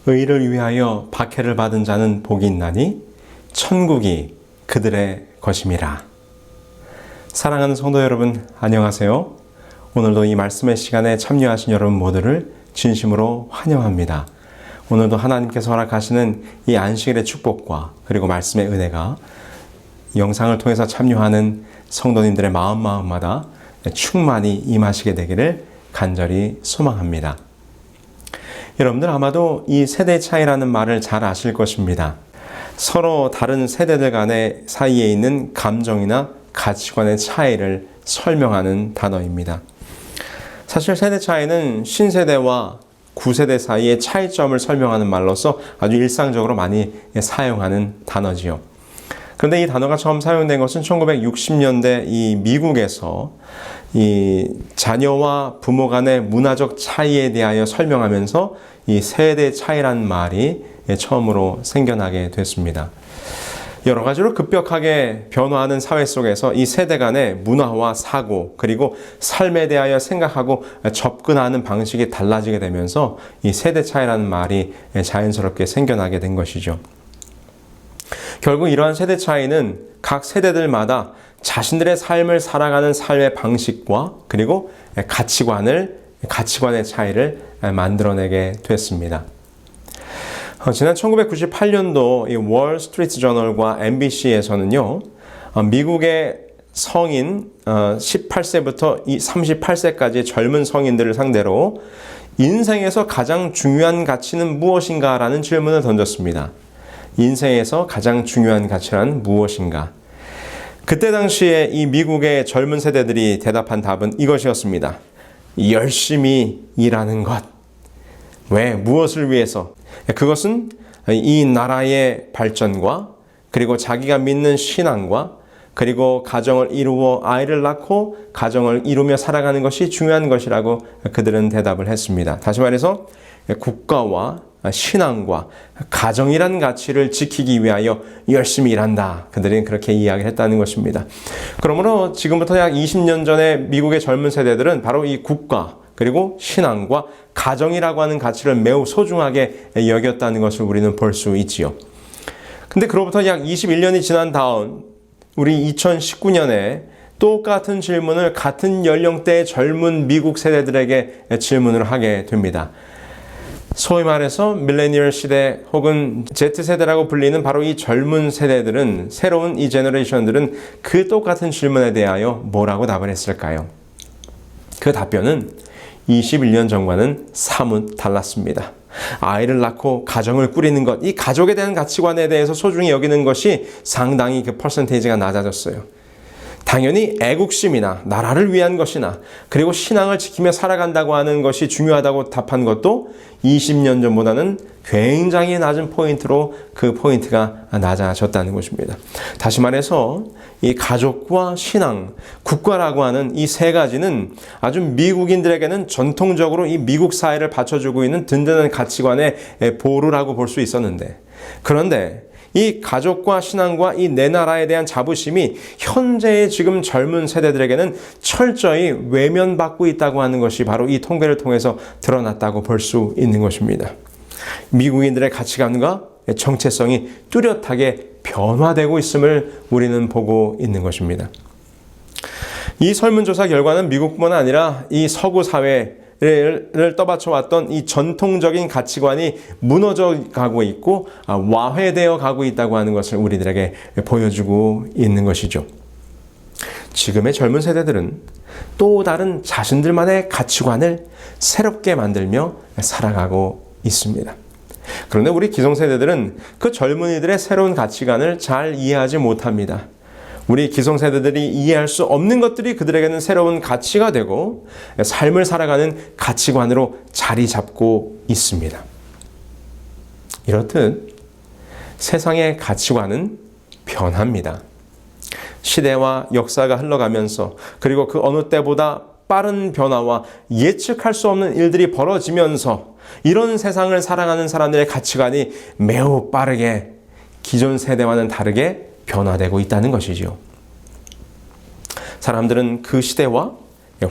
의를 위하여 박해를 받은 자는 복이 있나니 천국이 그들의 것임이라. 사랑하는 성도 여러분, 안녕하세요. 오늘도 이 말씀의 시간에 참여하신 여러분 모두를 진심으로 환영합니다. 오늘도 하나님께서 허락하시는 이 안식일의 축복과 그리고 말씀의 은혜가 영상을 통해서 참여하는 성도님들의 마음마다 충만히 임하시게 되기를 간절히 소망합니다. 여러분들 아마도 이 세대 차이라는 말을 잘 아실 것입니다. 서로 다른 세대들 간의 사이에 있는 감정이나 가치관의 차이를 설명하는 단어입니다. 사실 세대 차이는 신세대와 구세대 사이의 차이점을 설명하는 말로서 아주 일상적으로 많이 사용하는 단어지요. 그런데 이 단어가 처음 사용된 것은 1960년대 이 미국에서 이 자녀와 부모 간의 문화적 차이에 대하여 설명하면서 이 세대 차이라는 말이 처음으로 생겨나게 됐습니다. 여러 가지로 급격하게 변화하는 사회 속에서 이 세대 간의 문화와 사고 그리고 삶에 대하여 생각하고 접근하는 방식이 달라지게 되면서 이 세대 차이라는 말이 자연스럽게 생겨나게 된 것이죠. 결국 이러한 세대 차이는 각 세대들마다 자신들의 삶을 살아가는 삶의 방식과 그리고 가치관의 차이를 만들어내게 됐습니다. 지난 1998년도 이 월 스트리트 저널과 MBC에서는요, 미국의 성인 18세부터 38세까지의 젊은 성인들을 상대로 인생에서 가장 중요한 가치는 무엇인가라는 질문을 던졌습니다. 인생에서 가장 중요한 가치란 무엇인가? 그때 당시에 이 미국의 젊은 세대들이 대답한 답은 이것이었습니다. 열심히 일하는 것. 왜? 무엇을 위해서? 그것은 이 나라의 발전과 그리고 자기가 믿는 신앙과 그리고 가정을 이루어 아이를 낳고 가정을 이루며 살아가는 것이 중요한 것이라고 그들은 대답을 했습니다. 다시 말해서 국가와 신앙과 가정이라는 가치를 지키기 위하여 열심히 일한다. 그들은 그렇게 이야기를 했다는 것입니다. 그러므로 지금부터 약 20년 전에 미국의 젊은 세대들은 바로 이 국가 그리고 신앙과 가정이라고 하는 가치를 매우 소중하게 여겼다는 것을 우리는 볼 수 있지요. 근데 그로부터 약 21년이 지난 다음 우리 2019년에 똑같은 질문을 같은 연령대의 젊은 미국 세대들에게 질문을 하게 됩니다. 소위 말해서 밀레니얼 시대 혹은 Z세대라고 불리는 바로 이 젊은 세대들은 새로운 이 제너레이션들은 그 똑같은 질문에 대하여 뭐라고 답을 했을까요? 그 답변은 21년 전과는 사뭇 달랐습니다. 아이를 낳고 가정을 꾸리는 것, 이 가족에 대한 가치관에 대해서 소중히 여기는 것이 상당히 그 퍼센테이지가 낮아졌어요. 당연히 애국심이나 나라를 위한 것이나 그리고 신앙을 지키며 살아간다고 하는 것이 중요하다고 답한 것도 20년 전보다는 굉장히 낮은 포인트로 그 포인트가 낮아졌다는 것입니다. 다시 말해서 이 가족과 신앙, 국가라고 하는 이 세 가지는 아주 미국인들에게는 전통적으로 이 미국 사회를 받쳐주고 있는 든든한 가치관의 보루라고 볼 수 있었는데, 그런데 이 가족과 신앙과 이 내 나라에 대한 자부심이 현재의 지금 젊은 세대들에게는 철저히 외면받고 있다고 하는 것이 바로 이 통계를 통해서 드러났다고 볼 수 있는 것입니다. 미국인들의 가치관과 정체성이 뚜렷하게 변화되고 있음을 우리는 보고 있는 것입니다. 이 설문조사 결과는 미국뿐만 아니라 이 서구 사회를 떠받쳐왔던 이 전통적인 가치관이 무너져 가고 있고 와해되어 가고 있다고 하는 것을 우리들에게 보여주고 있는 것이죠. 지금의 젊은 세대들은 또 다른 자신들만의 가치관을 새롭게 만들며 살아가고 있습니다. 그런데 우리 기성세대들은 그 젊은이들의 새로운 가치관을 잘 이해하지 못합니다. 우리 기성세대들이 이해할 수 없는 것들이 그들에게는 새로운 가치가 되고 삶을 살아가는 가치관으로 자리 잡고 있습니다. 이렇듯 세상의 가치관은 변합니다. 시대와 역사가 흘러가면서 그리고 그 어느 때보다 빠른 변화와 예측할 수 없는 일들이 벌어지면서 이런 세상을 살아가는 사람들의 가치관이 매우 빠르게 기존 세대와는 다르게 변화되고 있다는 것이죠. 사람들은 그 시대와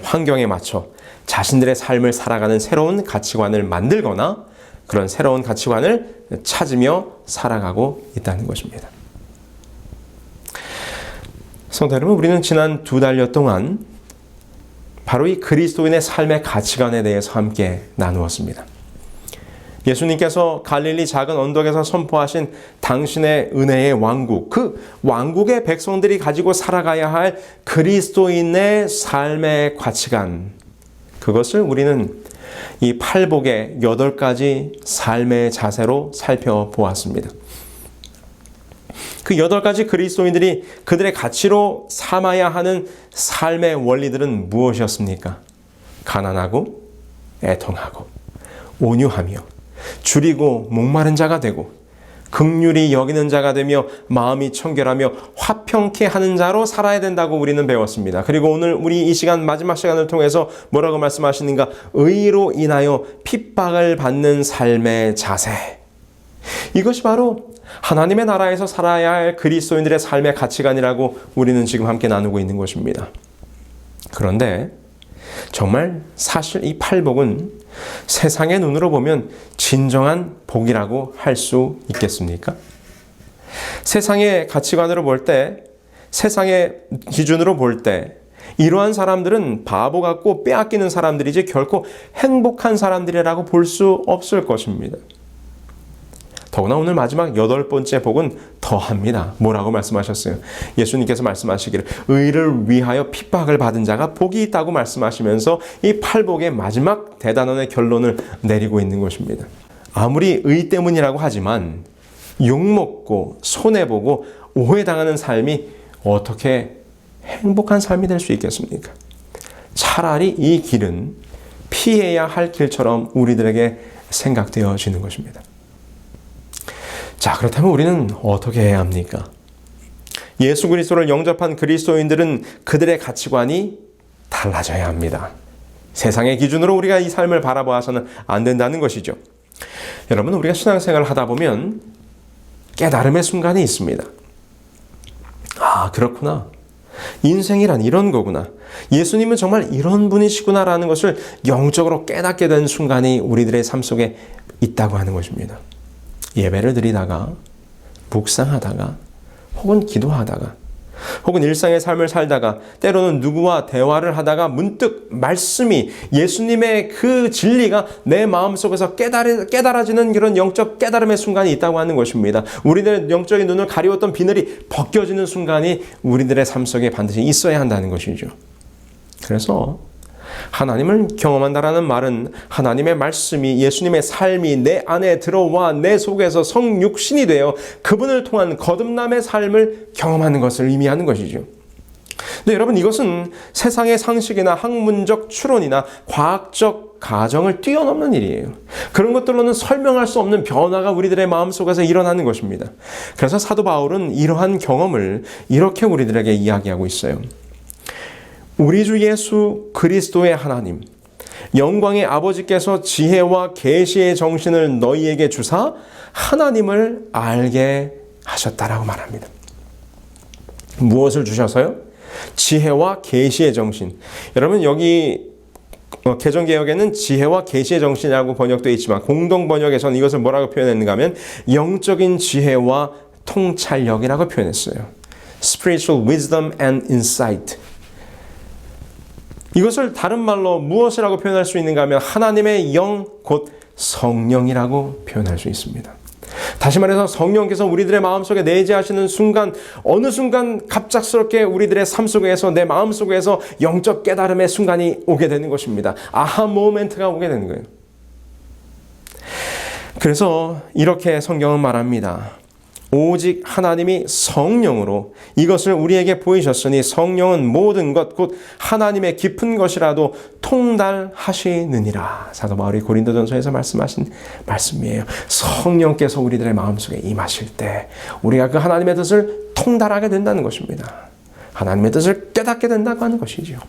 환경에 맞춰 자신들의 삶을 살아가는 새로운 가치관을 만들거나 그런 새로운 가치관을 찾으며 살아가고 있다는 것입니다. 성도 여러분, 우리는 지난 2달여 동안 바로 이 그리스도인의 삶의 가치관에 대해서 함께 나누었습니다. 예수님께서 갈릴리 작은 언덕에서 선포하신 당신의 은혜의 왕국, 그 왕국의 백성들이 가지고 살아가야 할 그리스도인의 삶의 가치관, 그것을 우리는 이 팔복의 8가지 삶의 자세로 살펴보았습니다. 그 8가지 그리스도인들이 그들의 가치로 삼아야 하는 삶의 원리들은 무엇이었습니까? 가난하고 애통하고 온유하며 줄이고 목마른 자가 되고 긍휼히 여기는 자가 되며 마음이 청결하며 화평케 하는 자로 살아야 된다고 우리는 배웠습니다. 그리고 오늘 우리 이 시간 마지막 시간을 통해서 뭐라고 말씀하시는가? 의로 인하여 핍박을 받는 삶의 자세. 이것이 바로 하나님의 나라에서 살아야 할 그리스도인들의 삶의 가치관이라고 우리는 지금 함께 나누고 있는 것입니다. 그런데 정말 사실 이 팔복은 세상의 눈으로 보면 진정한 복이라고 할 수 있겠습니까? 세상의 가치관으로 볼 때, 세상의 기준으로 볼 때 이러한 사람들은 바보 같고 빼앗기는 사람들이지 결코 행복한 사람들이라고 볼 수 없을 것입니다. 더구나 오늘 마지막 8번째 복은 더합니다. 뭐라고 말씀하셨어요? 예수님께서 말씀하시기를 의를 위하여 핍박을 받은 자가 복이 있다고 말씀하시면서 이 팔복의 마지막 대단원의 결론을 내리고 있는 것입니다. 아무리 의 때문이라고 하지만 욕먹고 손해보고 오해당하는 삶이 어떻게 행복한 삶이 될 수 있겠습니까? 차라리 이 길은 피해야 할 길처럼 우리들에게 생각되어지는 것입니다. 자, 그렇다면 우리는 어떻게 해야 합니까? 예수 그리스도를 영접한 그리스도인들은 그들의 가치관이 달라져야 합니다. 세상의 기준으로 우리가 이 삶을 바라봐서는 안 된다는 것이죠. 여러분, 우리가 신앙생활을 하다 보면 깨달음의 순간이 있습니다. 아, 그렇구나. 인생이란 이런 거구나. 예수님은 정말 이런 분이시구나라는 것을 영적으로 깨닫게 된 순간이 우리들의 삶 속에 있다고 하는 것입니다. 예배를 드리다가, 묵상하다가, 혹은 기도하다가, 혹은 일상의 삶을 살다가, 때로는 누구와 대화를 하다가 문득 말씀이, 예수님의 그 진리가 내 마음속에서 깨달아지는 그런 영적 깨달음의 순간이 있다고 하는 것입니다. 우리들의 영적인 눈을 가리웠던 비늘이 벗겨지는 순간이 우리들의 삶 속에 반드시 있어야 한다는 것이죠. 그래서 하나님을 경험한다라는 말은 하나님의 말씀이, 예수님의 삶이 내 안에 들어와 내 속에서 성육신이 되어 그분을 통한 거듭남의 삶을 경험하는 것을 의미하는 것이죠. 근데 여러분, 이것은 세상의 상식이나 학문적 추론이나 과학적 가정을 뛰어넘는 일이에요. 그런 것들로는 설명할 수 없는 변화가 우리들의 마음속에서 일어나는 것입니다. 그래서 사도 바울은 이러한 경험을 이렇게 우리들에게 이야기하고 있어요. 우리 주 예수 그리스도의 하나님, 영광의 아버지께서 지혜와 계시의 정신을 너희에게 주사 하나님을 알게 하셨다라고 말합니다. 무엇을 주셔서요? 지혜와 계시의 정신. 여러분, 여기 개정개혁에는 지혜와 계시의 정신이라고 번역되어 있지만 공동 번역에서는 이것을 뭐라고 표현했는가 하면 영적인 지혜와 통찰력이라고 표현했어요. Spiritual wisdom and insight. 이것을 다른 말로 무엇이라고 표현할 수 있는가 하면 하나님의 영, 곧 성령이라고 표현할 수 있습니다. 다시 말해서 성령께서 우리들의 마음속에 내재하시는 순간, 어느 순간 갑작스럽게 우리들의 삶 속에서, 내 마음 속에서 영적 깨달음의 순간이 오게 되는 것입니다. 아하 모멘트가 오게 되는 거예요. 그래서 이렇게 성경은 말합니다. 오직 하나님이 성령으로 이것을 우리에게 보이셨으니 성령은 모든 것 곧 하나님의 깊은 것이라도 통달하시느니라. 사도 바울이 고린도전서에서 말씀하신 말씀이에요. 성령께서 우리들의 마음속에 임하실 때 우리가 그 하나님의 뜻을 통달하게 된다는 것입니다. 하나님의 뜻을 깨닫게 된다고 하는 것이죠.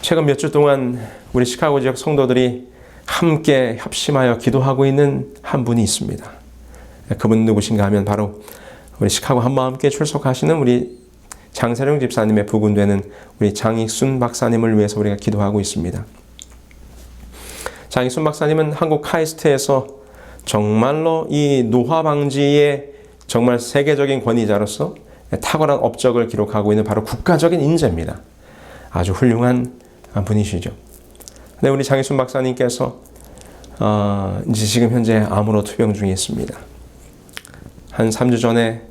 최근 몇 주 동안 우리 시카고 지역 성도들이 함께 협심하여 기도하고 있는 한 분이 있습니다. 그분 누구신가 하면 바로 우리 시카고 한마음교회 출석하시는 우리 장세령 집사님의 부군되는 우리 장익순 박사님을 위해서 우리가 기도하고 있습니다. 장희순 박사님은 한국 카이스트에서 정말로 이 노화 방지의 정말 세계적인 권위자로서 탁월한 업적을 기록하고 있는 바로 국가적인 인재입니다. 아주 훌륭한 분이시죠. 근데 우리 장희순 박사님께서 이제 지금 현재 암으로 투병 중에 있습니다. 한 3주 전에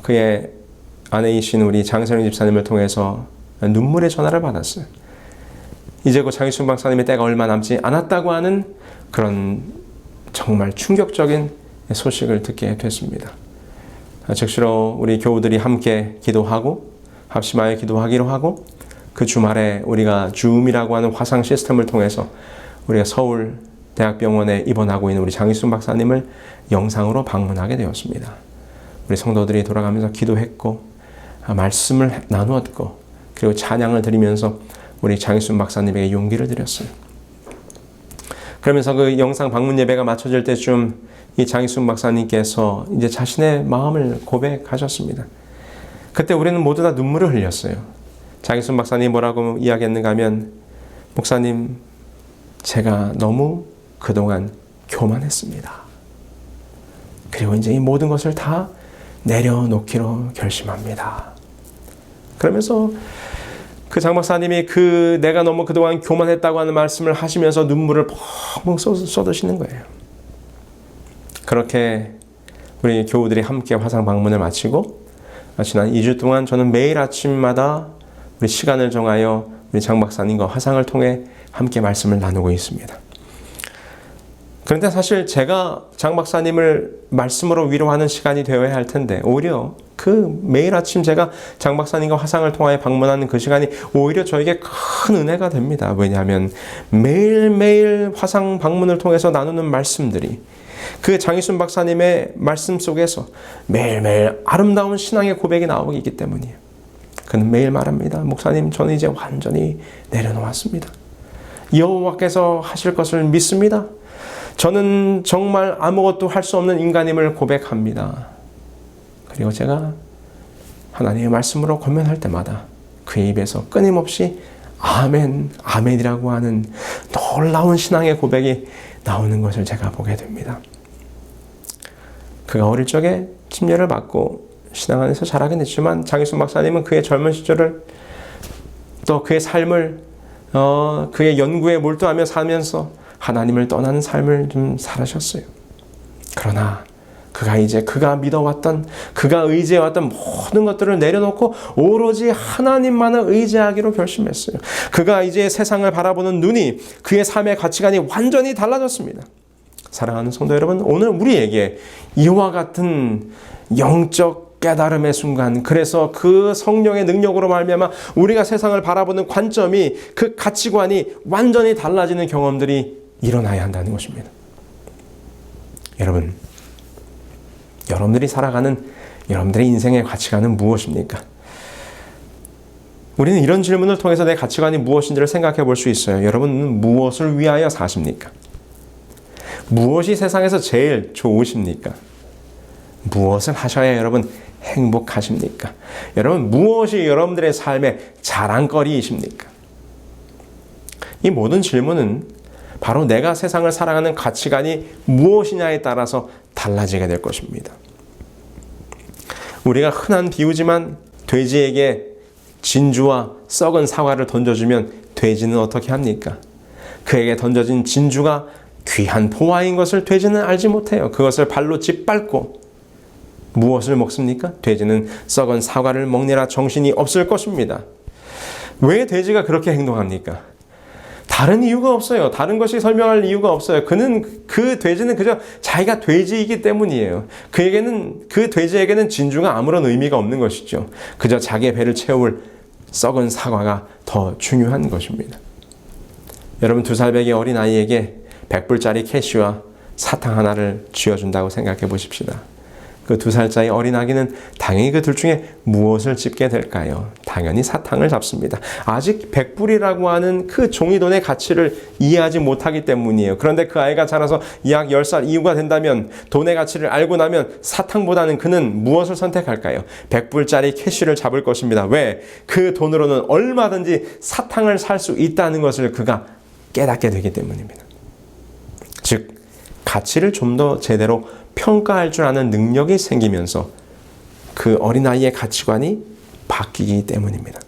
그의 아내이신 우리 장세령 집사님을 통해서 눈물의 전화를 받았어요. 이제 그 장희순 박사님의 때가 얼마 남지 않았다고 하는 그런 정말 충격적인 소식을 듣게 됐습니다. 즉시로 우리 교우들이 함께 기도하고 합심하여 기도하기로 하고 그 주말에 우리가 줌이라고 하는 화상 시스템을 통해서 우리가 서울 대학병원에 입원하고 있는 우리 장희순 박사님을 영상으로 방문하게 되었습니다. 우리 성도들이 돌아가면서 기도했고 말씀을 나누었고 그리고 찬양을 드리면서 우리 장희순 박사님에게 용기를 드렸어요. 그러면서 그 영상 방문 예배가 마쳐질 때쯤 이 장희순 박사님께서 이제 자신의 마음을 고백하셨습니다. 그때 우리는 모두 다 눈물을 흘렸어요. 장희순 박사님이 뭐라고 이야기했는가 하면, 목사님, 제가 너무 그동안 교만했습니다. 그리고 이제 이 모든 것을 다 내려놓기로 결심합니다. 그러면서 그 장 박사님이 내가 너무 그동안 교만했다고 하는 말씀을 하시면서 눈물을 펑펑 쏟으시는 거예요. 그렇게 우리 교우들이 함께 화상 방문을 마치고 지난 2주 동안 저는 매일 아침마다 우리 시간을 정하여 우리 장 박사님과 화상을 통해 함께 말씀을 나누고 있습니다. 그런데 사실 제가 장 박사님을 말씀으로 위로하는 시간이 되어야 할 텐데 오히려 그 매일 아침 제가 장 박사님과 화상을 통하여 방문하는 그 시간이 오히려 저에게 큰 은혜가 됩니다. 왜냐하면 매일매일 화상 방문을 통해서 나누는 말씀들이 그 장희순 박사님의 말씀 속에서 매일매일 아름다운 신앙의 고백이 나오기 때문이에요. 그는 매일 말합니다. 목사님, 저는 이제 완전히 내려놓았습니다. 여호와께서 하실 것을 믿습니다. 저는 정말 아무것도 할 수 없는 인간임을 고백합니다. 그리고 제가 하나님의 말씀으로 권면할 때마다 그의 입에서 끊임없이 아멘, 아멘이라고 하는 놀라운 신앙의 고백이 나오는 것을 제가 보게 됩니다. 그가 어릴 적에 침례를 받고 신앙 안에서 자라긴 했지만 장희순 박사님은 그의 젊은 시절을 또 그의 삶을 그의 연구에 몰두하며 살면서 하나님을 떠나는 삶을 좀 살으셨어요. 그러나 그가 믿어왔던, 그가 의지해왔던 모든 것들을 내려놓고 오로지 하나님만을 의지하기로 결심했어요. 그가 이제 세상을 바라보는 눈이, 그의 삶의 가치관이 완전히 달라졌습니다. 사랑하는 성도 여러분, 오늘 우리에게 이와 같은 영적 깨달음의 순간, 그래서 그 성령의 능력으로 말미암아 우리가 세상을 바라보는 관점이, 그 가치관이 완전히 달라지는 경험들이 일어나야 한다는 것입니다. 여러분들이 살아가는 여러분들의 인생의 가치관은 무엇입니까? 우리는 이런 질문을 통해서 내 가치관이 무엇인지를 생각해 볼 수 있어요. 여러분은 무엇을 위하여 사십니까? 무엇이 세상에서 제일 좋으십니까? 무엇을 하셔야 여러분 행복하십니까? 여러분, 무엇이 여러분들의 삶의 자랑거리이십니까? 이 모든 질문은 바로 내가 세상을 살아가는 가치관이 무엇이냐에 따라서 달라지게 될 것입니다. 우리가 흔한 비유지만 돼지에게 진주와 썩은 사과를 던져주면 돼지는 어떻게 합니까? 그에게 던져진 진주가 귀한 보화인 것을 돼지는 알지 못해요. 그것을 발로 짓밟고 무엇을 먹습니까? 돼지는 썩은 사과를 먹느라 정신이 없을 것입니다. 왜 돼지가 그렇게 행동합니까? 다른 이유가 없어요. 다른 것이 설명할 이유가 없어요. 그 돼지는 그저 자기가 돼지이기 때문이에요. 그 돼지에게는 진주가 아무런 의미가 없는 것이죠. 그저 자기의 배를 채울 썩은 사과가 더 중요한 것입니다. 여러분, 2살배기 어린아이에게 100불짜리 캐시와 사탕 하나를 쥐어준다고 생각해 보십시다. 그 2살짜리 어린 아기는 당연히 그 둘 중에 무엇을 집게 될까요? 당연히 사탕을 잡습니다. 아직 100불이라고 하는 그 종이돈의 가치를 이해하지 못하기 때문이에요. 그런데 그 아이가 자라서 약 10살 이후가 된다면, 돈의 가치를 알고 나면 사탕보다는 그는 무엇을 선택할까요? 100불짜리 캐시를 잡을 것입니다. 왜? 그 돈으로는 얼마든지 사탕을 살 수 있다는 것을 그가 깨닫게 되기 때문입니다. 가치를 좀 더 제대로 평가할 줄 아는 능력이 생기면서 그 어린아이의 가치관이 바뀌기 때문입니다.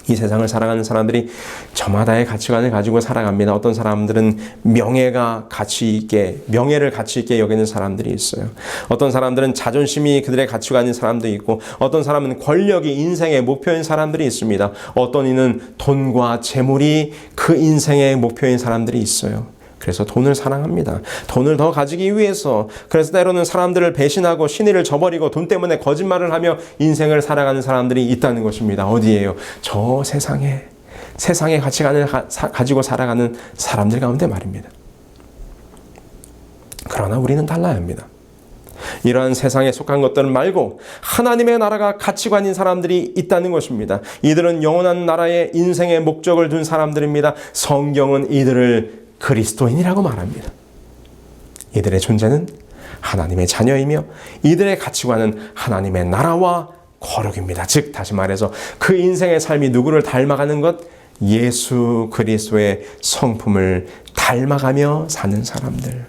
이 세상을 살아가는 사람들이 저마다의 가치관을 가지고 살아갑니다. 어떤 사람들은 명예를 가치 있게 여기는 사람들이 있어요. 어떤 사람들은 자존심이 그들의 가치관인 사람도 있고, 어떤 사람은 권력이 인생의 목표인 사람들이 있습니다. 어떤 이는 돈과 재물이 그 인생의 목표인 사람들이 있어요. 그래서 돈을 사랑합니다. 돈을 더 가지기 위해서, 그래서 때로는 사람들을 배신하고 신의를 저버리고 돈 때문에 거짓말을 하며 인생을 살아가는 사람들이 있다는 것입니다. 어디예요? 저 세상의 가치관을 가지고 살아가는 사람들 가운데 말입니다. 그러나 우리는 달라야 합니다. 이러한 세상에 속한 것들 말고 하나님의 나라가 가치관인 사람들이 있다는 것입니다. 이들은 영원한 나라의 인생의 목적을 둔 사람들입니다. 성경은 이들을 그리스도인이라고 말합니다. 이들의 존재는 하나님의 자녀이며 이들의 가치관은 하나님의 나라와 거룩입니다. 즉 다시 말해서 그 인생의 삶이 누구를 닮아가는 것? 예수 그리스도의 성품을 닮아가며 사는 사람들.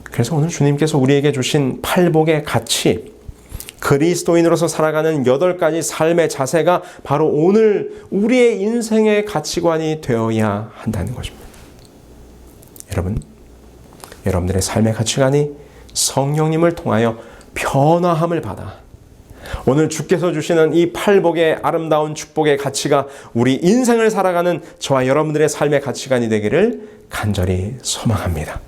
그래서 오늘 주님께서 우리에게 주신 팔복의 가치, 그리스도인으로서 살아가는 8가지 삶의 자세가 바로 오늘 우리의 인생의 가치관이 되어야 한다는 것입니다. 여러분들의 삶의 가치관이 성령님을 통하여 변화함을 받아 오늘 주께서 주시는 이 팔복의 아름다운 축복의 가치가 우리 인생을 살아가는 저와 여러분들의 삶의 가치관이 되기를 간절히 소망합니다.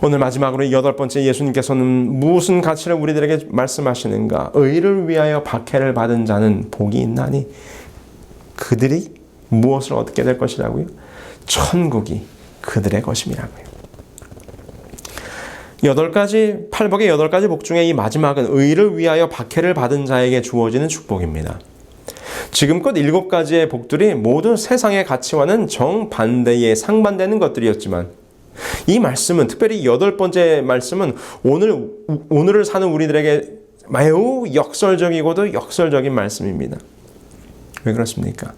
오늘 마지막으로 8번째, 예수님께서는 무슨 가치를 우리들에게 말씀하시는가? 의를 위하여 박해를 받은 자는 복이 있나니 그들이 무엇을 얻게 될 것이라고요? 천국이 그들의 것임이라고요. 팔복의 8가지 복 중에 이 마지막은 의를 위하여 박해를 받은 자에게 주어지는 축복입니다. 지금껏 7가지의 복들이 모두 세상의 가치와는 정반대의 상반되는 것들이었지만 이 말씀은, 특별히 8번째 말씀은 오늘을 사는 우리들에게 매우 역설적이고도 역설적인 말씀입니다. 왜 그렇습니까?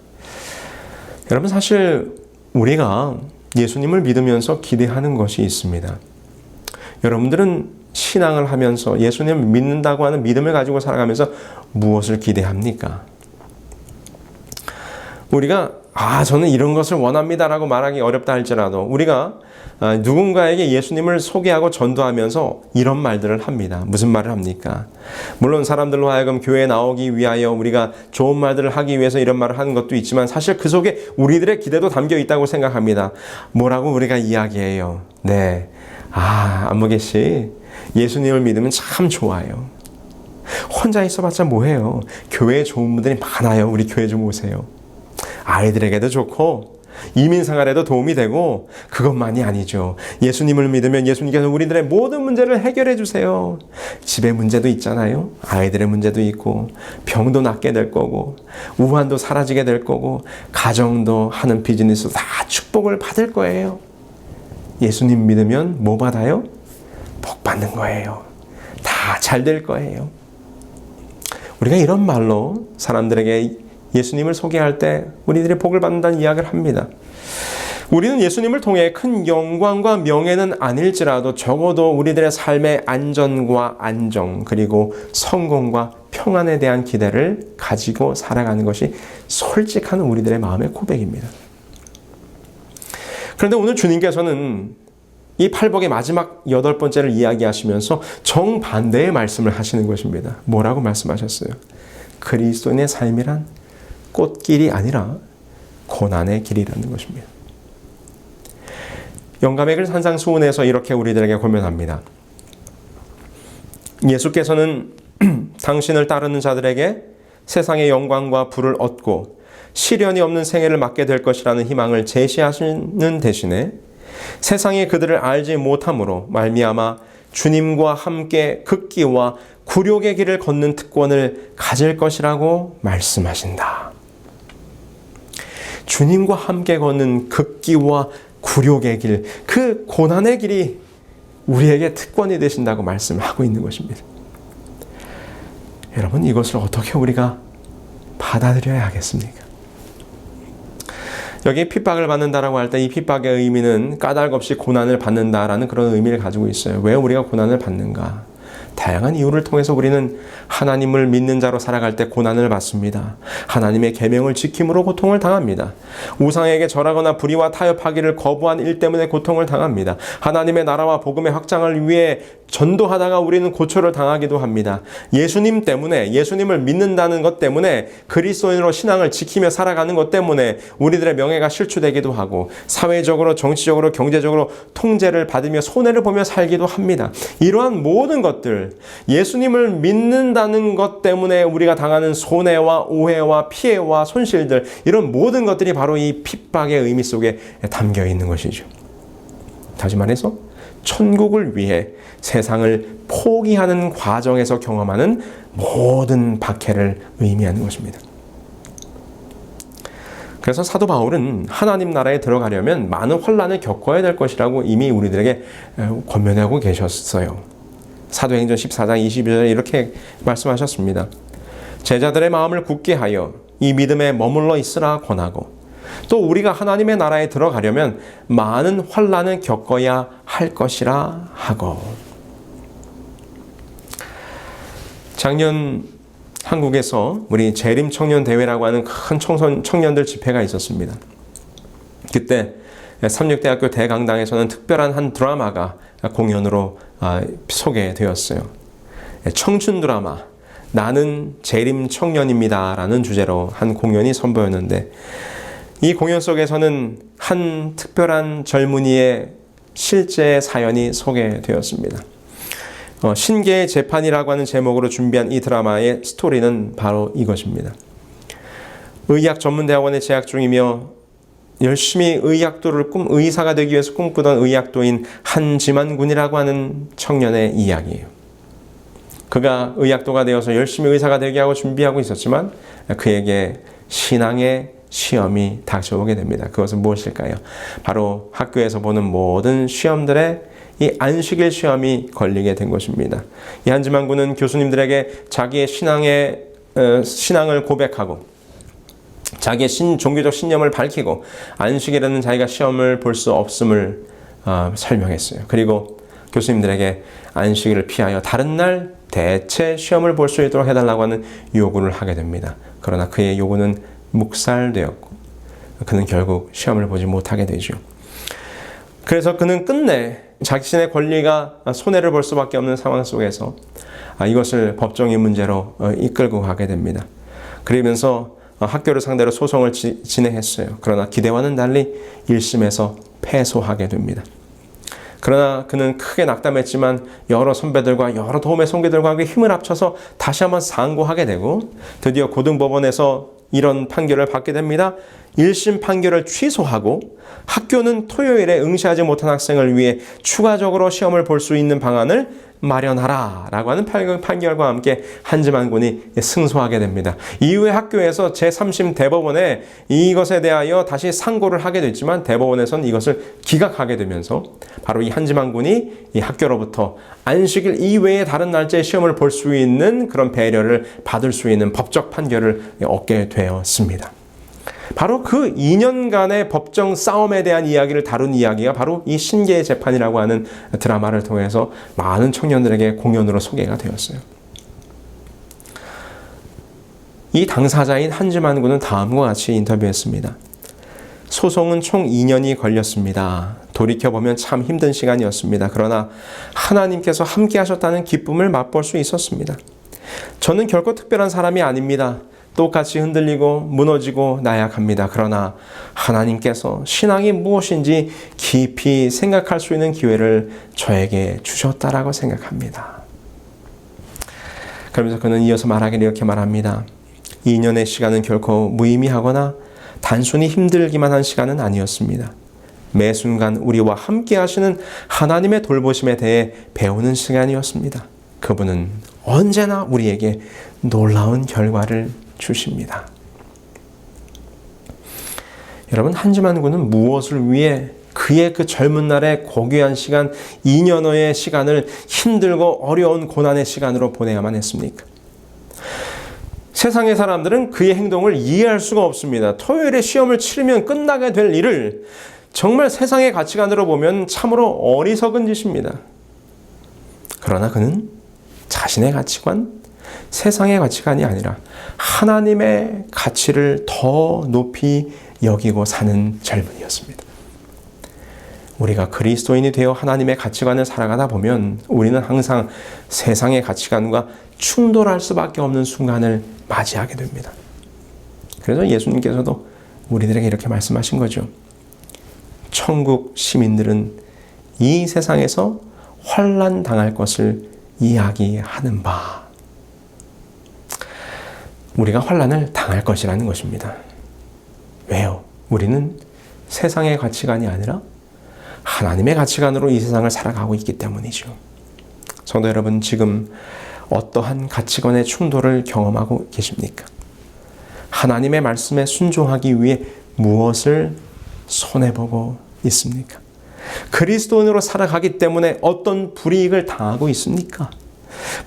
여러분, 사실 우리가 예수님을 믿으면서 기대하는 것이 있습니다. 여러분들은 신앙을 하면서 예수님을 믿는다고 하는 믿음을 가지고 살아가면서 무엇을 기대합니까? 우리가 저는 이런 것을 원합니다라고 말하기 어렵다 할지라도 우리가 누군가에게 예수님을 소개하고 전도하면서 이런 말들을 합니다. 무슨 말을 합니까? 물론 사람들로 하여금 교회에 나오기 위하여 우리가 좋은 말들을 하기 위해서 이런 말을 하는 것도 있지만 사실 그 속에 우리들의 기대도 담겨 있다고 생각합니다. 뭐라고 우리가 이야기해요? 네, 안무개 씨, 예수님을 믿으면 참 좋아요. 혼자 있어봤자 뭐해요? 교회에 좋은 분들이 많아요. 우리 교회 좀 오세요. 아이들에게도 좋고 이민생활에도 도움이 되고 그것만이 아니죠. 예수님을 믿으면 예수님께서 우리들의 모든 문제를 해결해 주세요. 집의 문제도 있잖아요. 아이들의 문제도 있고 병도 낫게 될 거고 우환도 사라지게 될 거고 가정도 하는 비즈니스도 다 축복을 받을 거예요. 예수님 믿으면 뭐 받아요? 복 받는 거예요. 다 잘 될 거예요. 우리가 이런 말로 사람들에게 예수님을 소개할 때 우리들이 복을 받는다는 이야기를 합니다. 우리는 예수님을 통해 큰 영광과 명예는 아닐지라도 적어도 우리들의 삶의 안전과 안정, 그리고 성공과 평안에 대한 기대를 가지고 살아가는 것이 솔직한 우리들의 마음의 고백입니다. 그런데 오늘 주님께서는 이 팔복의 마지막 8번째를 이야기하시면서 정반대의 말씀을 하시는 것입니다. 뭐라고 말씀하셨어요? 그리스도인의 삶이란 꽃길이 아니라 고난의 길이라는 것입니다. 영감의 글 산상수훈에서 이렇게 우리들에게 고면합니다. 예수께서는 당신을 따르는 자들에게 세상의 영광과 부를 얻고 시련이 없는 생애를 맞게 될 것이라는 희망을 제시하시는 대신에 세상이 그들을 알지 못함으로 말미암아 주님과 함께 극기와 굴욕의 길을 걷는 특권을 가질 것이라고 말씀하신다. 주님과 함께 걷는 극기와 굴욕의 길, 그 고난의 길이 우리에게 특권이 되신다고 말씀하고 있는 것입니다. 여러분, 이것을 어떻게 우리가 받아들여야 하겠습니까? 여기 핍박을 받는다라고 할 때 이 핍박의 의미는 까닭없이 고난을 받는다라는 그런 의미를 가지고 있어요. 왜 우리가 고난을 받는가? 다양한 이유를 통해서 우리는 하나님을 믿는 자로 살아갈 때 고난을 받습니다. 하나님의 계명을 지킴으로 고통을 당합니다. 우상에게 절하거나 불의와 타협하기를 거부한 일 때문에 고통을 당합니다. 하나님의 나라와 복음의 확장을 위해 전도하다가 우리는 고초를 당하기도 합니다. 예수님 때문에, 예수님을 믿는다는 것 때문에, 그리스도인으로 신앙을 지키며 살아가는 것 때문에 우리들의 명예가 실추되기도 하고, 사회적으로, 정치적으로, 경제적으로 통제를 받으며 손해를 보며 살기도 합니다. 이러한 모든 것들, 예수님을 믿는다는 것 때문에 우리가 당하는 손해와 오해와 피해와 손실들, 이런 모든 것들이 바로 이 핍박의 의미 속에 담겨 있는 것이죠. 다시 말해서 천국을 위해 세상을 포기하는 과정에서 경험하는 모든 박해를 의미하는 것입니다. 그래서 사도 바울은 하나님 나라에 들어가려면 많은 환난을 겪어야 될 것이라고 이미 우리들에게 권면하고 계셨어요. 사도행전 14장 22절에 이렇게 말씀하셨습니다. 제자들의 마음을 굳게 하여 이 믿음에 머물러 있으라 권하고, 또 우리가 하나님의 나라에 들어가려면 많은 환난을 겪어야 할 것이라 하고. 작년 한국에서 우리 재림 청년 대회라고 하는 큰 청년들 집회가 있었습니다. 그때 삼육대학교 대강당에서는 특별한 한 드라마가 공연으로 소개되었어요. 청춘 드라마 나는 재림 청년입니다 라는 주제로 한 공연이 선보였는데, 이 공연 속에서는 한 특별한 젊은이의 실제 사연이 소개되었습니다. 신계의 재판이라고 하는 제목으로 준비한 이 드라마의 스토리는 바로 이것입니다. 의학 전문대학원에 재학 중이며 열심히 의사가 되기 위해서 꿈꾸던 의학도인 한지만 군이라고 하는 청년의 이야기예요. 그가 의학도가 되어서 열심히 의사가 되게 하고 준비하고 있었지만 그에게 신앙의 시험이 닥쳐오게 됩니다. 그것은 무엇일까요? 바로 학교에서 보는 모든 시험들의 이 안식일 시험이 걸리게 된 것입니다. 이 한지만 군은 교수님들에게 자기의 신앙을 고백하고 자기의 종교적 신념을 밝히고 안식일에는 자기가 시험을 볼 수 없음을 설명했어요. 그리고 교수님들에게 안식일을 피하여 다른 날 대체 시험을 볼 수 있도록 해달라고 하는 요구를 하게 됩니다. 그러나 그의 요구는 묵살되었고 그는 결국 시험을 보지 못하게 되죠. 그래서 그는 끝내 자신의 권리가 손해를 볼 수밖에 없는 상황 속에서 이것을 법정의 문제로 이끌고 가게 됩니다. 그러면서 학교를 상대로 소송을 진행했어요. 그러나 기대와는 달리 1심에서 패소하게 됩니다. 그러나 그는 크게 낙담했지만 여러 선배들과 여러 도움의 손길들과 함께 힘을 합쳐서 다시 한번 상고하게 되고 드디어 고등법원에서 이런 판결을 받게 됩니다. 1심 판결을 취소하고 학교는 토요일에 응시하지 못한 학생을 위해 추가적으로 시험을 볼 수 있는 방안을 마련하라 라고 하는 판결과 함께 한지만 군이 승소하게 됩니다. 이후에 학교에서 제3심 대법원에 이것에 대하여 다시 상고를 하게 됐지만 대법원에서는 이것을 기각하게 되면서 바로 이 한지만 군이 이 학교로부터 안식일 이외에 다른 날짜에 시험을 볼 수 있는 그런 배려를 받을 수 있는 법적 판결을 얻게 되었습니다. 바로 그 2년간의 법정 싸움에 대한 이야기를 다룬 이야기가 바로 이 신계의 재판이라고 하는 드라마를 통해서 많은 청년들에게 공연으로 소개가 되었어요. 이 당사자인 한지만 군은 다음과 같이 인터뷰했습니다. 소송은 총 2년이 걸렸습니다. 돌이켜보면 참 힘든 시간이었습니다. 그러나 하나님께서 함께 하셨다는 기쁨을 맛볼 수 있었습니다. 저는 결코 특별한 사람이 아닙니다. 똑같이 흔들리고 무너지고 나약합니다. 그러나 하나님께서 신앙이 무엇인지 깊이 생각할 수 있는 기회를 저에게 주셨다라고 생각합니다. 그러면서 그는 이어서 말하기를 이렇게 말합니다. 2년의 시간은 결코 무의미하거나 단순히 힘들기만 한 시간은 아니었습니다. 매 순간 우리와 함께 하시는 하나님의 돌보심에 대해 배우는 시간이었습니다. 그분은 언제나 우리에게 놀라운 결과를 주십니다. 여러분, 한지만 군은 무엇을 위해 그의 그 젊은 날의 고귀한 시간 2년여의 시간을 힘들고 어려운 고난의 시간으로 보내야만 했습니까? 세상의 사람들은 그의 행동을 이해할 수가 없습니다. 토요일에 시험을 치르면 끝나게 될 일을 정말 세상의 가치관으로 보면 참으로 어리석은 짓입니다. 그러나 그는 자신의 가치관, 세상의 가치관이 아니라 하나님의 가치를 더 높이 여기고 사는 젊은이였습니다. 우리가 그리스도인이 되어 하나님의 가치관을 살아가다 보면 우리는 항상 세상의 가치관과 충돌할 수밖에 없는 순간을 맞이하게 됩니다. 그래서 예수님께서도 우리들에게 이렇게 말씀하신 거죠. 천국 시민들은 이 세상에서 환난 당할 것을 이야기하는 바. 우리가 환난을 당할 것이라는 것입니다. 왜요? 우리는 세상의 가치관이 아니라 하나님의 가치관으로 이 세상을 살아가고 있기 때문이죠. 성도 여러분, 지금 어떠한 가치관의 충돌을 경험하고 계십니까? 하나님의 말씀에 순종하기 위해 무엇을 손해보고 있습니까? 그리스도인으로 살아가기 때문에 어떤 불이익을 당하고 있습니까?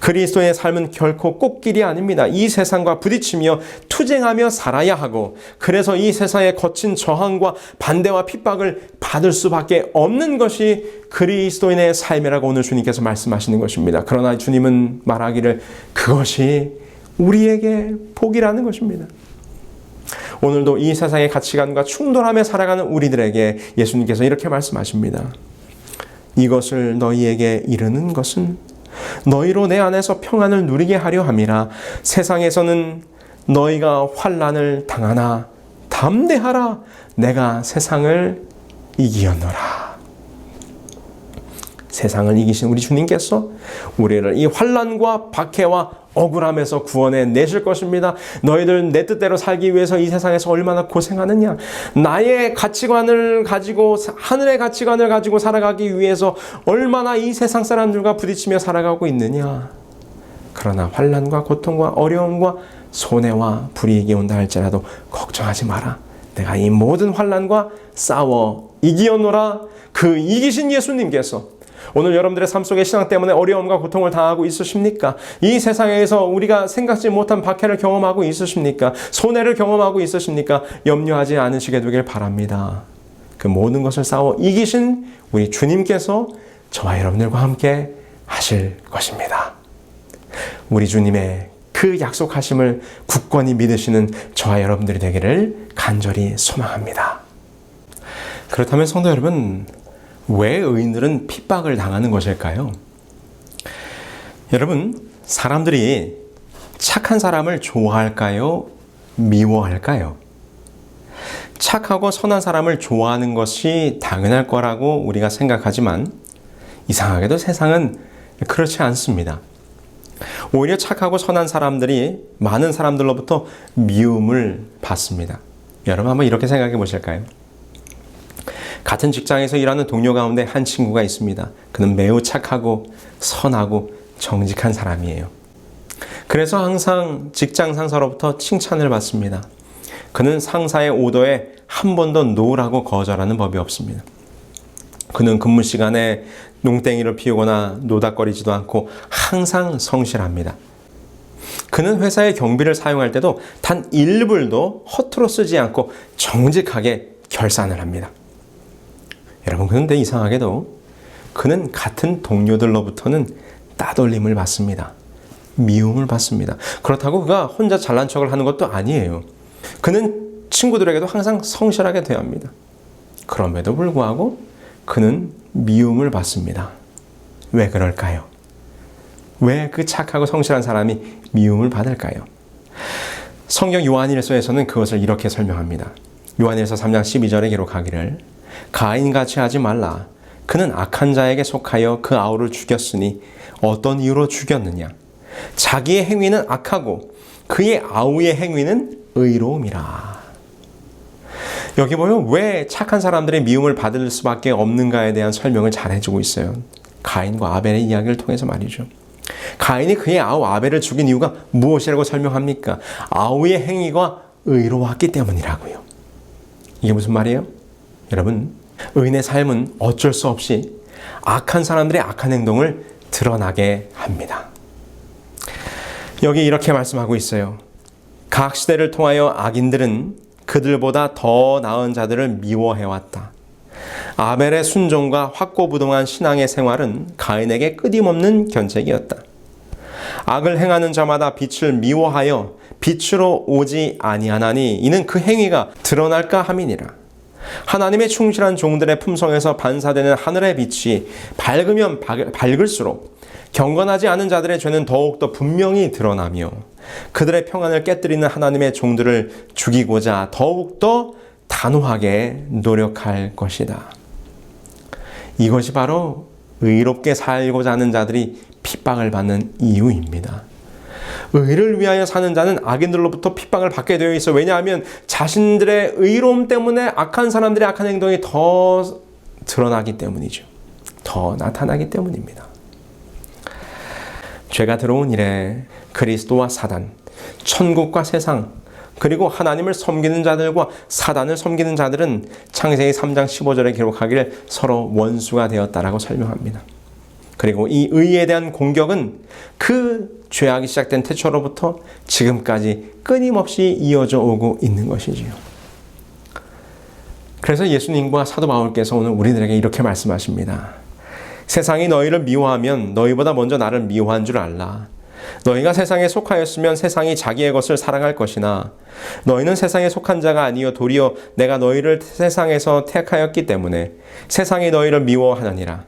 그리스도인의 삶은 결코 꽃길이 아닙니다. 이 세상과 부딪히며 투쟁하며 살아야 하고, 그래서 이 세상의 거친 저항과 반대와 핍박을 받을 수밖에 없는 것이 그리스도인의 삶이라고 오늘 주님께서 말씀하시는 것입니다. 그러나 주님은 말하기를 그것이 우리에게 복이라는 것입니다. 오늘도 이 세상의 가치관과 충돌하며 살아가는 우리들에게 예수님께서 이렇게 말씀하십니다. 이것을 너희에게 이르는 것은 너희로 내 안에서 평안을 누리게 하려 함이라. 세상에서는 너희가 환난을 당하나 담대하라. 내가 세상을 이기었노라. 세상을 이기신 우리 주님께서 우리를 이 환난과 박해와 억울함에서 구원해 내실 것입니다. 너희들 내 뜻대로 살기 위해서 이 세상에서 얼마나 고생하느냐. 나의 가치관을 가지고, 하늘의 가치관을 가지고 살아가기 위해서 얼마나 이 세상 사람들과 부딪히며 살아가고 있느냐. 그러나 환난과 고통과 어려움과 손해와 불이익이 온다 할지라도 걱정하지 마라. 내가 이 모든 환난과 싸워 이기었노라. 그 이기신 예수님께서 오늘 여러분들의 삶 속에 신앙 때문에 어려움과 고통을 당하고 있으십니까? 이 세상에서 우리가 생각지 못한 박해를 경험하고 있으십니까? 손해를 경험하고 있으십니까? 염려하지 않으시게 되길 바랍니다. 그 모든 것을 싸워 이기신 우리 주님께서 저와 여러분들과 함께 하실 것입니다. 우리 주님의 그 약속하심을 굳건히 믿으시는 저와 여러분들이 되기를 간절히 소망합니다. 그렇다면 성도 여러분, 왜 의인들은 핍박을 당하는 것일까요? 여러분, 사람들이 착한 사람을 좋아할까요? 미워할까요? 착하고 선한 사람을 좋아하는 것이 당연할 거라고 우리가 생각하지만 이상하게도 세상은 그렇지 않습니다. 오히려 착하고 선한 사람들이 많은 사람들로부터 미움을 받습니다. 여러분 한번 이렇게 생각해 보실까요? 같은 직장에서 일하는 동료 가운데 한 친구가 있습니다. 그는 매우 착하고 선하고 정직한 사람이에요. 그래서 항상 직장 상사로부터 칭찬을 받습니다. 그는 상사의 오더에 한 번도 노라고 거절하는 법이 없습니다. 그는 근무 시간에 농땡이를 피우거나 노닥거리지도 않고 항상 성실합니다. 그는 회사의 경비를 사용할 때도 단 1불도 허투루 쓰지 않고 정직하게 결산을 합니다. 여러분, 그런데 이상하게도 그는 같은 동료들로부터는 따돌림을 받습니다. 미움을 받습니다. 그렇다고 그가 혼자 잘난 척을 하는 것도 아니에요. 그는 친구들에게도 항상 성실하게 대합니다. 그럼에도 불구하고 그는 미움을 받습니다. 왜 그럴까요? 왜 그 착하고 성실한 사람이 미움을 받을까요? 성경 요한일서에서는 그것을 이렇게 설명합니다. 요한일서 3장 12절에 기록하기를 가인같이 하지 말라. 그는 악한 자에게 속하여 그 아우를 죽였으니 어떤 이유로 죽였느냐? 자기의 행위는 악하고 그의 아우의 행위는 의로움이라. 여기 보면 왜 착한 사람들의 미움을 받을 수밖에 없는가에 대한 설명을 잘 해주고 있어요. 가인과 아벨의 이야기를 통해서 말이죠. 가인이 그의 아우 아벨을 죽인 이유가 무엇이라고 설명합니까? 아우의 행위가 의로웠기 때문이라고요. 이게 무슨 말이에요? 여러분, 의인의 삶은 어쩔 수 없이 악한 사람들의 악한 행동을 드러나게 합니다. 여기 이렇게 말씀하고 있어요. 각 시대를 통하여 악인들은 그들보다 더 나은 자들을 미워해왔다. 아벨의 순종과 확고부동한 신앙의 생활은 가인에게 끊임없는 견책이었다. 악을 행하는 자마다 빛을 미워하여 빛으로 오지 아니하나니 이는 그 행위가 드러날까 함이니라. 하나님의 충실한 종들의 품성에서 반사되는 하늘의 빛이 밝으면 밝을수록 경건하지 않은 자들의 죄는 더욱더 분명히 드러나며 그들의 평안을 깨뜨리는 하나님의 종들을 죽이고자 더욱더 단호하게 노력할 것이다. 이것이 바로 의롭게 살고자 하는 자들이 핍박을 받는 이유입니다. 의를 위하여 사는 자는 악인들로부터 핍박을 받게 되어 있어. 왜냐하면 자신들의 의로움 때문에 악한 사람들의 악한 행동이 더 드러나기 때문이죠. 더 나타나기 때문입니다. 죄가 들어온 이래 그리스도와 사단, 천국과 세상, 그리고 하나님을 섬기는 자들과 사단을 섬기는 자들은 창세기 3장 15절에 기록하기를 서로 원수가 되었다라고 설명합니다. 그리고 이 의에 대한 공격은 그 죄악이 시작된 태초로부터 지금까지 끊임없이 이어져 오고 있는 것이지요. 그래서 예수님과 사도 바울께서 오늘 우리들에게 이렇게 말씀하십니다. 세상이 너희를 미워하면 너희보다 먼저 나를 미워한 줄 알라. 너희가 세상에 속하였으면 세상이 자기의 것을 사랑할 것이나 너희는 세상에 속한 자가 아니요 도리어 내가 너희를 세상에서 택하였기 때문에 세상이 너희를 미워하느니라.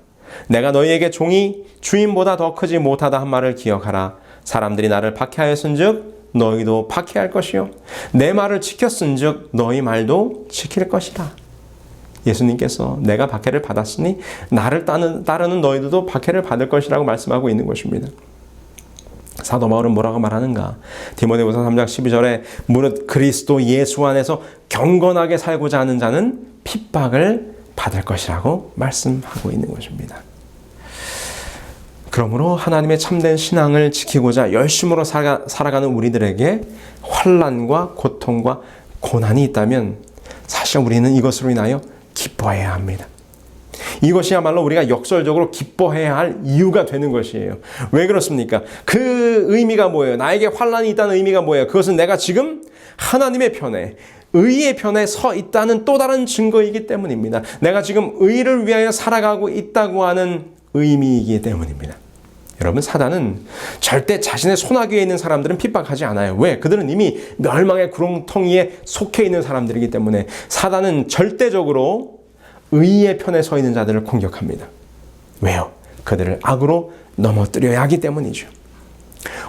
내가 너희에게 종이 주인보다 더 크지 못하다 한 말을 기억하라. 사람들이 나를 박해하였은즉 너희도 박해할 것이요 내 말을 지켰은즉 너희 말도 지킬 것이다. 예수님께서 내가 박해를 받았으니 나를 따르는 너희들도 박해를 받을 것이라고 말씀하고 있는 것입니다. 사도 바울은 뭐라고 말하는가? 디모데후서 3장 12절에 무릇 그리스도 예수 안에서 경건하게 살고자 하는 자는 핍박을 받을 것이라고 말씀하고 있는 것입니다. 그러므로 하나님의 참된 신앙을 지키고자 열심으로 살아가는 우리들에게 환난과 고통과 고난이 있다면 사실 우리는 이것으로 인하여 기뻐해야 합니다. 이것이야말로 우리가 역설적으로 기뻐해야 할 이유가 되는 것이에요. 왜 그렇습니까? 그 의미가 뭐예요? 나에게 환난이 있다는 의미가 뭐예요? 그것은 내가 지금 하나님의 편에, 의의 편에 서 있다는 또 다른 증거이기 때문입니다. 내가 지금 의를 위하여 살아가고 있다고 하는 의미이기 때문입니다. 여러분, 사단은 절대 자신의 손아귀에 있는 사람들은 핍박하지 않아요. 왜? 그들은 이미 멸망의 구렁텅이에 속해 있는 사람들이기 때문에 사단은 절대적으로 의의 편에 서 있는 자들을 공격합니다. 왜요? 그들을 악으로 넘어뜨려야 하기 때문이죠.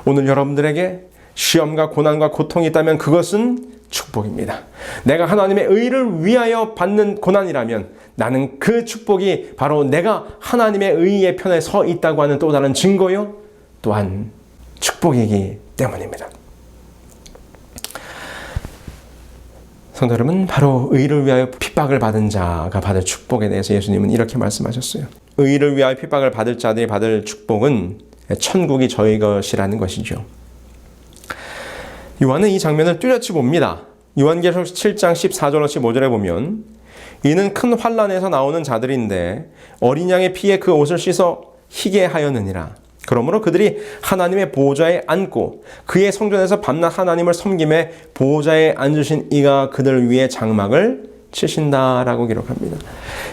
오늘 여러분들에게 시험과 고난과 고통이 있다면 그것은 축복입니다. 내가 하나님의 의를 위하여 받는 고난이라면 나는 그 축복이 바로 내가 하나님의 의의 편에 서 있다고 하는 또 다른 증거요, 또한 축복이기 때문입니다. 성도 여러분, 바로 의를 위하여 핍박을 받은 자가 받을 축복에 대해서 예수님은 이렇게 말씀하셨어요. 의를 위하여 핍박을 받을 자들이 받을 축복은 천국이 저희 것이라는 것이죠. 요한은 이 장면을 뚜렷이 봅니다. 요한계시록 7장 14절로 15절에 보면 이는 큰 환난에서 나오는 자들인데 어린 양의 피에 그 옷을 씻어 희게 하였느니라. 그러므로 그들이 하나님의 보호자에 앉고 그의 성전에서 밤낮 하나님을 섬김에 보호자에 앉으신 이가 그들 위에 장막을 치신다라고 기록합니다.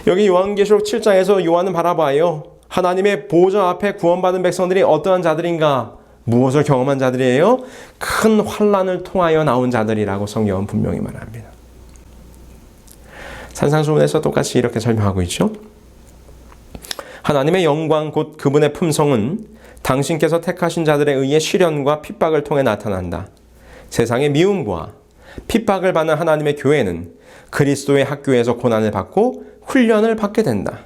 여기 요한계시록 7장에서 요한은 바라봐요. 하나님의 보호자 앞에 구원받은 백성들이 어떠한 자들인가? 무엇을 경험한 자들이에요? 큰 환난을 통하여 나온 자들이라고 성경은 분명히 말합니다. 산상수훈에서 똑같이 이렇게 설명하고 있죠. 하나님의 영광 곧 그분의 품성은 당신께서 택하신 자들에 의해 시련과 핍박을 통해 나타난다. 세상의 미움과 핍박을 받는 하나님의 교회는 그리스도의 학교에서 고난을 받고 훈련을 받게 된다.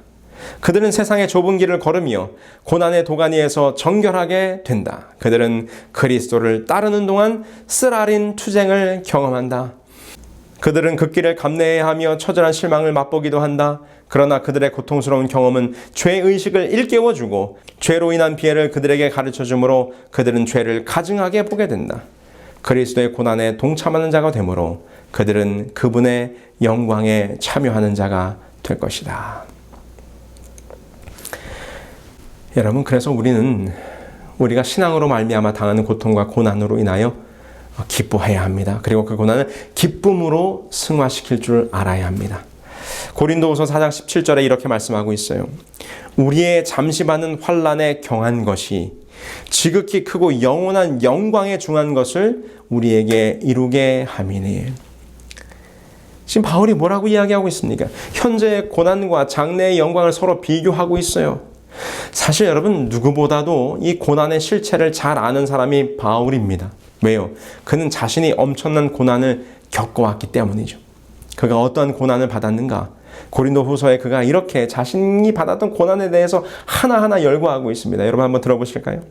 그들은 세상의 좁은 길을 걸으며 고난의 도가니에서 정결하게 된다. 그들은 그리스도를 따르는 동안 쓰라린 투쟁을 경험한다. 그들은 그 길을 감내해야 하며 처절한 실망을 맛보기도 한다. 그러나 그들의 고통스러운 경험은 죄의식을 일깨워주고 죄로 인한 피해를 그들에게 가르쳐주므로 그들은 죄를 가증하게 보게 된다. 그리스도의 고난에 동참하는 자가 되므로 그들은 그분의 영광에 참여하는 자가 될 것이다. 여러분, 그래서 우리가 신앙으로 말미암아 당하는 고통과 고난으로 인하여 기뻐해야 합니다. 그리고 그 고난을 기쁨으로 승화시킬 줄 알아야 합니다. 고린도후서 4장 17절에 이렇게 말씀하고 있어요. 우리의 잠시 받는 환난에 경한 것이 지극히 크고 영원한 영광에 중한 것을 우리에게 이루게 함이니. 지금 바울이 뭐라고 이야기하고 있습니까? 현재의 고난과 장래의 영광을 서로 비교하고 있어요. 사실 여러분, 누구보다도 이 고난의 실체를 잘 아는 사람이 바울입니다. 왜요? 그는 자신이 엄청난 고난을 겪어왔기 때문이죠. 그가 어떠한 고난을 받았는가? 고린도후서에 그가 이렇게 자신이 받았던 고난에 대해서 하나하나 열거하고 있습니다. 여러분 한번 들어보실까요?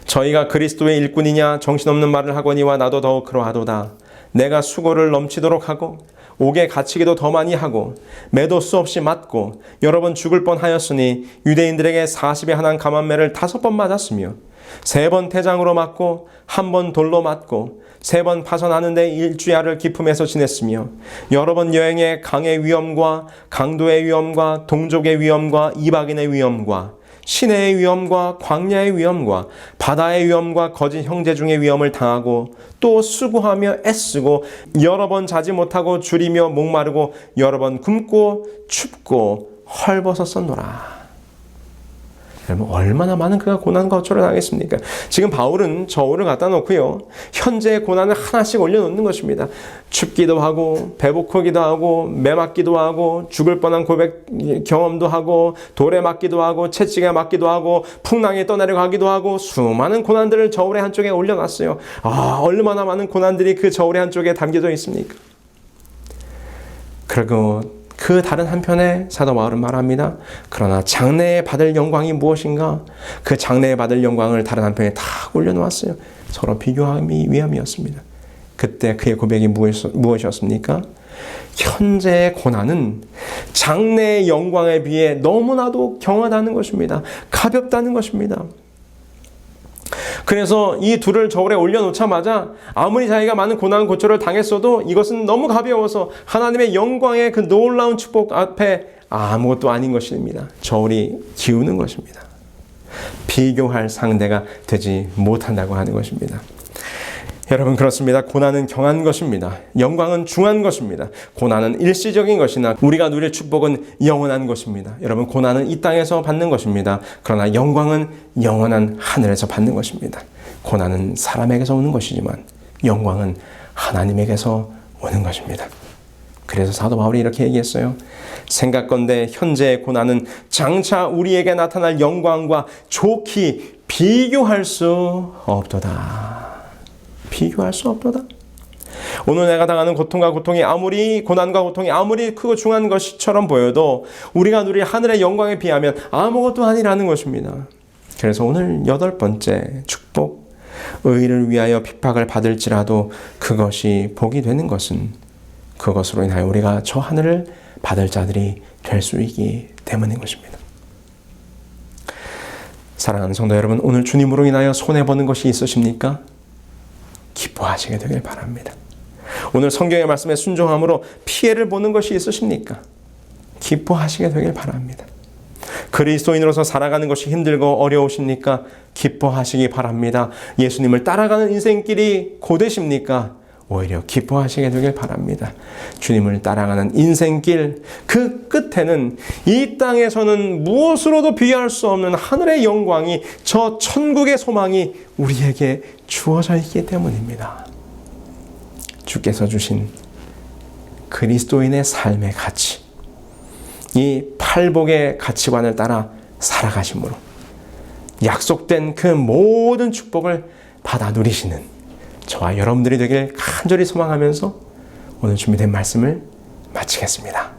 저희가 그리스도의 일꾼이냐 정신없는 말을 하거니와 나도 더욱 그러하도다. 내가 수고를 넘치도록 하고 옥에 갇히기도 더 많이 하고 매도 수없이 맞고 여러 번 죽을 뻔하였으니 유대인들에게 40에 한한 감한매를 5번 맞았으며 3번 태장으로 맞고 1번 돌로 맞고 3번 파선하는데 일주야를 기품에서 지냈으며 여러 번 여행에 강의 위험과 강도의 위험과 동족의 위험과 이방인의 위험과 시내의 위험과 광야의 위험과 바다의 위험과 거짓 형제 중의 위험을 당하고 또 수고하며 애쓰고 여러 번 자지 못하고 줄이며 목마르고 여러 번 굶고 춥고 헐벗었었노라. 여러분, 얼마나 많은 그가 고난과 어초를 당했습니까? 지금 바울은 저울을 갖다 놓고요, 현재의 고난을 하나씩 올려놓는 것입니다. 춥기도 하고 배고프기도 하고 매 맞기도 하고 죽을 뻔한 고백 경험도 하고 돌에 맞기도 하고 채찍에 맞기도 하고 풍랑에 떠내려가기도 하고 수많은 고난들을 저울의 한쪽에 올려놨어요. 얼마나 많은 고난들이 그 저울의 한쪽에 담겨져 있습니까? 그리고 그 다른 한편에 사도 바울은 말합니다. 그러나 장래에 받을 영광이 무엇인가? 그 장래에 받을 영광을 다른 한편에 다 올려놓았어요. 서로 비교하기 위함이었습니다. 그때 그의 고백이 무엇이었습니까? 현재의 고난은 장래의 영광에 비해 너무나도 경하다는 것입니다. 가볍다는 것입니다. 그래서 이 둘을 저울에 올려놓자마자 아무리 자기가 많은 고난 고초를 당했어도 이것은 너무 가벼워서 하나님의 영광의 그 놀라운 축복 앞에 아무것도 아닌 것입니다. 저울이 기우는 것입니다. 비교할 상대가 되지 못한다고 하는 것입니다. 여러분, 그렇습니다. 고난은 경한 것입니다. 영광은 중한 것입니다. 고난은 일시적인 것이나 우리가 누릴 축복은 영원한 것입니다. 여러분, 고난은 이 땅에서 받는 것입니다. 그러나 영광은 영원한 하늘에서 받는 것입니다. 고난은 사람에게서 오는 것이지만 영광은 하나님에게서 오는 것입니다. 그래서 사도 바울이 이렇게 얘기했어요. 생각건대 현재의 고난은 장차 우리에게 나타날 영광과 좋게 비교할 수 없도다. 비교할 수 없도다. 오늘 내가 당하는 고통과 고통이 고난과 고통이 아무리 크고 중한 것처럼 보여도 우리가 누릴 하늘의 영광에 비하면 아무것도 아니라는 것입니다. 그래서 오늘 8번째 축복, 의를 위하여 핍박을 받을지라도 그것이 복이 되는 것은 그것으로 인하여 우리가 저 하늘을 받을 자들이 될 수 있기 때문인 것입니다. 사랑하는 성도 여러분, 오늘 주님으로 인하여 손해보는 것이 있으십니까? 기뻐하시게 되길 바랍니다. 오늘 성경의 말씀에 순종함으로 피해를 보는 것이 있으십니까? 기뻐하시게 되길 바랍니다. 그리스도인으로서 살아가는 것이 힘들고 어려우십니까? 기뻐하시기 바랍니다. 예수님을 따라가는 인생길이 고되십니까? 오히려 기뻐하시게 되길 바랍니다. 주님을 따라가는 인생길, 그 끝에는 이 땅에서는 무엇으로도 비교할 수 없는 하늘의 영광이, 저 천국의 소망이 우리에게 주어져 있기 때문입니다. 주께서 주신 그리스도인의 삶의 가치, 이 팔복의 가치관을 따라 살아가심으로 약속된 그 모든 축복을 받아 누리시는 저와 여러분들이 되길 간절히 소망하면서 오늘 준비된 말씀을 마치겠습니다.